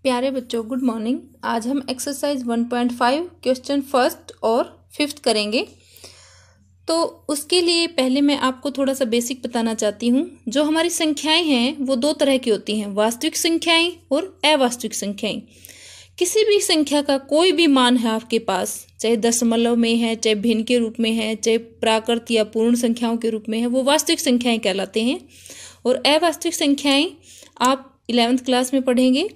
प्यारे बच्चों, good morning. आज हम एक्सरसाइज 1.5 क्वेश्चन फर्स्ट और फिफ्थ करेंगे। तो उसके लिए पहले मैं आपको थोड़ा सा बेसिक बताना चाहती हूँ। जो हमारी संख्याएं हैं वो दो तरह की होती हैं, वास्तविक संख्याएं और अवास्तविक संख्याएं। किसी भी संख्या का कोई भी मान है आपके पास, चाहे दशमलव में है, चाहे भिन्न के रूप में है, चाहे प्राकृत या पूर्ण संख्याओं के रूप में है, वो वास्तविक संख्याएं कहलाते हैं। और अवास्तविक संख्याएं आप 11th क्लास में पढ़ेंगे।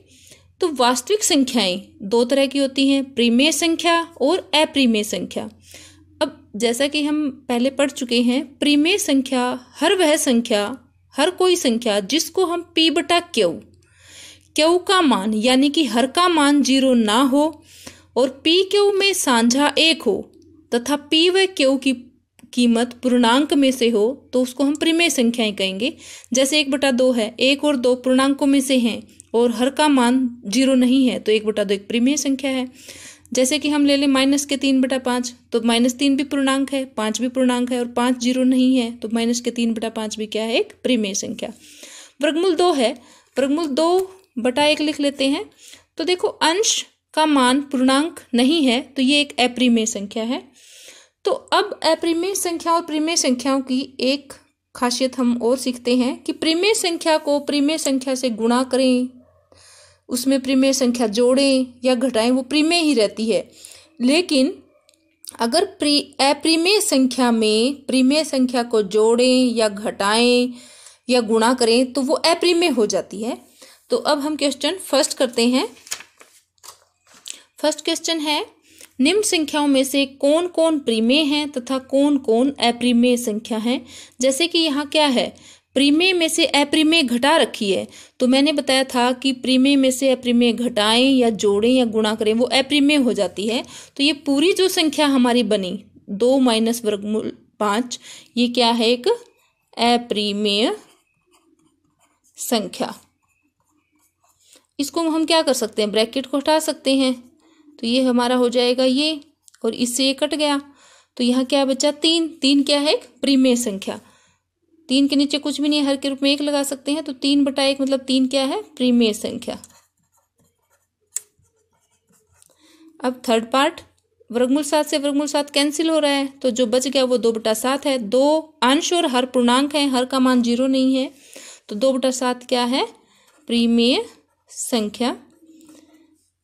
तो वास्तविक संख्याएं दो तरह की होती हैं, प्रिमेय संख्या और अप्रिमेय संख्या। अब जैसा कि हम पहले पढ़ चुके हैं, प्रिमेय संख्या हर कोई संख्या जिसको हम p बटा क्यू का मान यानी कि हर का मान 0 ना हो और p क्यू में साझा 1 हो तथा p व क्यू की कीमत पूर्णांक में से हो, तो उसको हम प्रिमेय संख्याएं कहेंगे। जैसे 1/2 है, 1 और 2 पूर्णांकों में से हैं और हर का मान 0 नहीं है, तो 1/2 एक प्रिमेय संख्या है। जैसे कि हम ले लें -3/5, तो -3 भी पूर्णांक है, 5 भी पूर्णांक है और 5 0 नहीं है, तो -3/5 भी क्या है, एक प्रिमेय संख्या। वर्गमूल 2 है, वर्गमूल 2/1 लिख लेते हैं। तो देखो, अंश का मान पूर्णांक नहीं है, तो ये एक अप्रिमेय संख्या है। तो अब अप्रिमेय संख्या और प्रिमेय संख्याओं की एक खासियत हम और सीखते हैं कि प्रिमेय संख्या को प्रिमेय संख्या से गुणा करें, उसमें प्रिमेय संख्या जोड़ें या घटाएं, वो प्रिमेय ही रहती है। लेकिन अगर अप्रिमेय संख्या में प्रिमेय संख्या को जोड़ें या घटाएं या गुणा करें तो वो अप्रिमेय हो जाती है। तो अब हम क्वेश्चन फर्स्ट करते हैं। फर्स्ट क्वेश्चन है, निम्न संख्याओं में से कौन कौन प्रिमेय हैं तथा कौन कौन अप्रिमेय संख्या हैं। जैसे कि यहाँ क्या है, प्रिमेय में से अप्रिमेय घटा रखी है, तो मैंने बताया था कि प्रिमेय में से अप्रिमेय घटाएं या जोड़ें या गुणा करें वो अप्रिमेय हो जाती है। तो ये पूरी जो संख्या हमारी बनी 2 - वर्गमूल 5, ये क्या है, एक अप्रिमेय संख्या। इसको हम क्या कर सकते हैं, ब्रैकेट को हटा सकते हैं, तो ये हमारा हो जाएगा ये, और इससे ये कट गया, तो यहाँ क्या बचा, 3 क्या है, एक प्रिमेय संख्या। 3 के नीचे कुछ भी नहीं है, हर के रूप में 1 लगा सकते हैं, तो 3/1 मतलब 3 क्या है, प्रिमेय संख्या। अब थर्ड पार्ट, वर्गमूल 7 से वर्गमूल 7 कैंसिल हो रहा है, तो जो बच गया वो 2/7 है। 2 अंश और हर पूर्णांक है, हर का मान 0 नहीं है, तो 2/7 क्या है, प्रिमेय संख्या।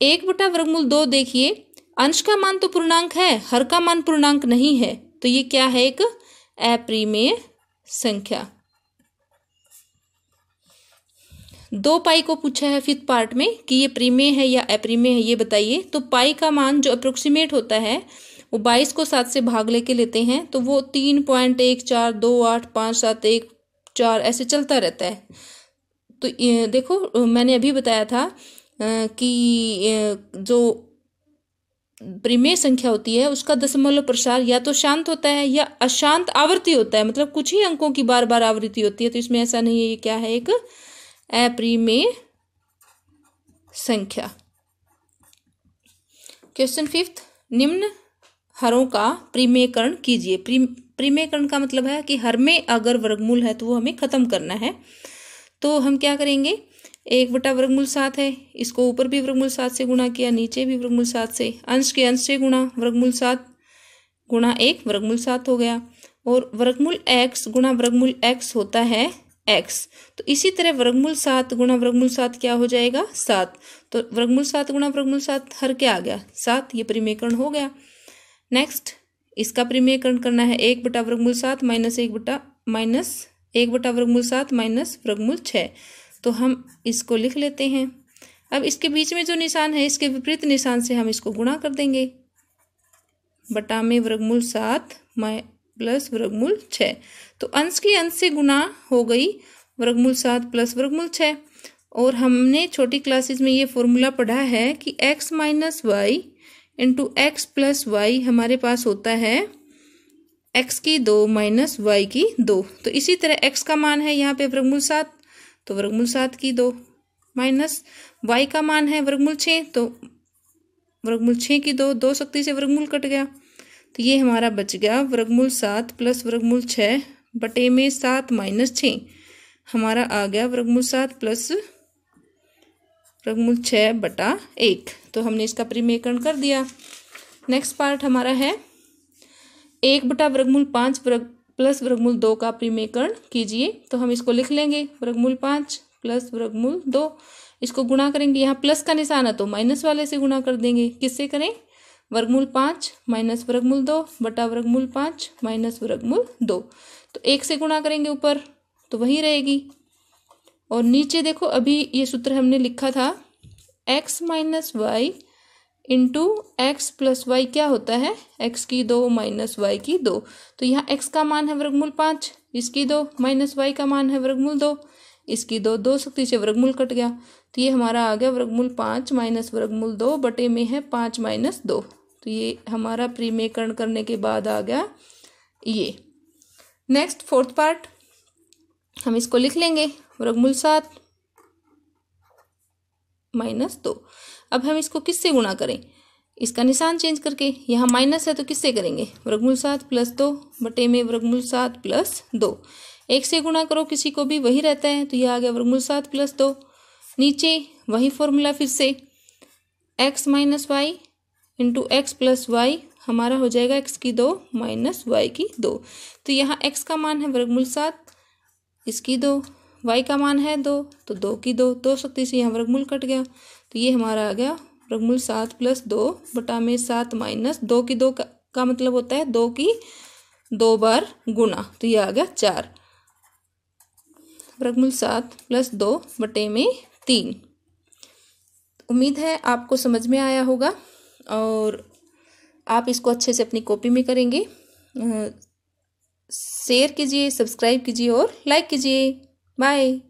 1/2 देखिए, अंश का मान तो पूर्णांक है, हर का मान पूर्णांक नहीं है, तो ये क्या है, एक अप्रिमेय संख्या। 2 पाई को पूछा है फिफ्थ पार्ट में कि ये प्रिमेय है या अप्रिमेय है, ये बताइए। तो पाई का मान जो अप्रोक्सीमेट होता है वो 22 को 7 से भाग लेके लेते हैं, तो वो 3.14285714 ऐसे चलता रहता है। तो देखो, मैंने अभी बताया था कि जो प्रिमेय संख्या होती है उसका दशमलव प्रसार या तो शांत होता है या अशांत आवृत्ति होता है, मतलब कुछ ही अंकों की बार बार आवृत्ति होती है, तो इसमें ऐसा नहीं है। ये क्या है, एक अप्रिमेय संख्या। क्वेश्चन फिफ्थ, निम्न हरों का प्रिमेयकरण कीजिए। प्रिमेयकरण का मतलब है कि हर में अगर वर्गमूल है तो वो हमें खत्म करना है। तो हम क्या करेंगे, 1/वर्गमूल 7 है, इसको ऊपर भी वर्गमूल 7 से गुणा किया, नीचे भी वर्गमूल 7 से, अंश के अंश से गुणा, वर्गमूल 7 गुणा 1 वर्गमूल 7 हो गया। और वर्गमूल x गुणा वर्गमूल x होता है x, तो इसी तरह वर्गमूल 7 गुणा वर्गमूल 7 क्या हो जाएगा, 7। तो वर्गमूल 7 गुणा वर्गमूल 7 हर क्या आ गया, 7, ये प्रिमेयकरण हो गया। नेक्स्ट, इसका प्रिमेयकरण करना है 1/वर्गमूल 7 1/वर्गमूल 7 माइनस वर्गमूल 6, तो हम इसको लिख लेते हैं। अब इसके बीच में जो निशान है, इसके विपरीत निशान से हम इसको गुणा कर देंगे, बटा में वर्गमूल 7 प्लस वर्गमूल 6, तो अंश की अंश से गुणा हो गई वर्गमूल 7 प्लस वर्गमूल 6। और हमने छोटी क्लासेस में ये फॉर्मूला पढ़ा है कि x - y into x + y हमारे पास होता है x की 2 माइनस y की 2। तो इसी तरह x का मान है यहाँ पे वर्गमूल 7, तो वर्गमूल 7 की 2 माइनस y का मान है वर्गमूल 6, तो वर्गमूल 6 की 2 शक्ति से वर्गमूल कट गया, तो ये हमारा बच गया वर्गमूल 7 प्लस वर्गमूल 6 बटे में 7 - 6, हमारा आ गया वर्गमूल 7 प्लस वर्गमूल 6/1। तो हमने इसका परिमेयकरण कर दिया। नेक्स्ट पार्ट हमारा है 1/वर्गमूल 5 प्लस वर्गमूल 2 का परिमेयकरण कीजिए। तो हम इसको लिख लेंगे, वर्गमूल 5 प्लस वर्गमूल 2, इसको गुणा करेंगे। यहाँ प्लस का निशान है तो माइनस वाले से गुणा कर देंगे। किससे करें? वर्गमूल 5 माइनस वर्गमूल 2 बटा वर्गमूल 5 माइनस वर्गमूल 2। तो 1 से गुणा करेंगे ऊपर तो वही रहेगी, और नीचे देखो अभी ये सूत्र हमने लिखा था x minus Y into X plus Y क्या होता है? x की 2 माइनस वाई की 2। तो यहाँ x का मान है वर्गमूल 5, इसकी 2 माइनस वाई का मान है वर्गमूल 2, इसकी 2 शक्ति से वर्गमूल कट गया। तो ये हमारा आ गया वर्गमूल 5 माइनस वर्गमूल 2 बटे में है 5 माइनस 2। तो ये हमारा परिमेयकरण करने के बाद आ गया ये। नेक्स्ट फोर्थ पार्ट हम इसको लिख लेंगे, वर्गमूल 7 माइनस 2। अब हम इसको किससे गुणा करें? इसका निशान चेंज करके। यहाँ माइनस है तो किससे करेंगे? वर्गमूल 7 प्लस 2 बटे में वर्गमूल 7 प्लस 2। 1 से गुणा करो किसी को भी वही रहता है, तो यह आ गया वर्गमूल 7 प्लस 2। नीचे वही फॉर्मूला फिर से, x minus Y into X plus Y हमारा हो जाएगा x की 2 माइनस वाई की 2। तो यहाँ x का मान है वर्गमूल 7, इसकी 2, y का मान है 2 तो 2 की 2 शक्ति से यहाँ वर्गमूल कट गया। तो ये हमारा आ गया वर्गमूल 7 प्लस 2 बटा में 7 माइनस 2 की 2 का मतलब होता है 2 की 2 बार गुना। तो ये आ गया 4, वर्गमूल 7 प्लस 2 बटे में 3। उम्मीद है आपको समझ में आया होगा और आप इसको अच्छे से अपनी कॉपी में करेंगे। शेयर कीजिए, सब्सक्राइब कीजिए और लाइक कीजिए। बाय।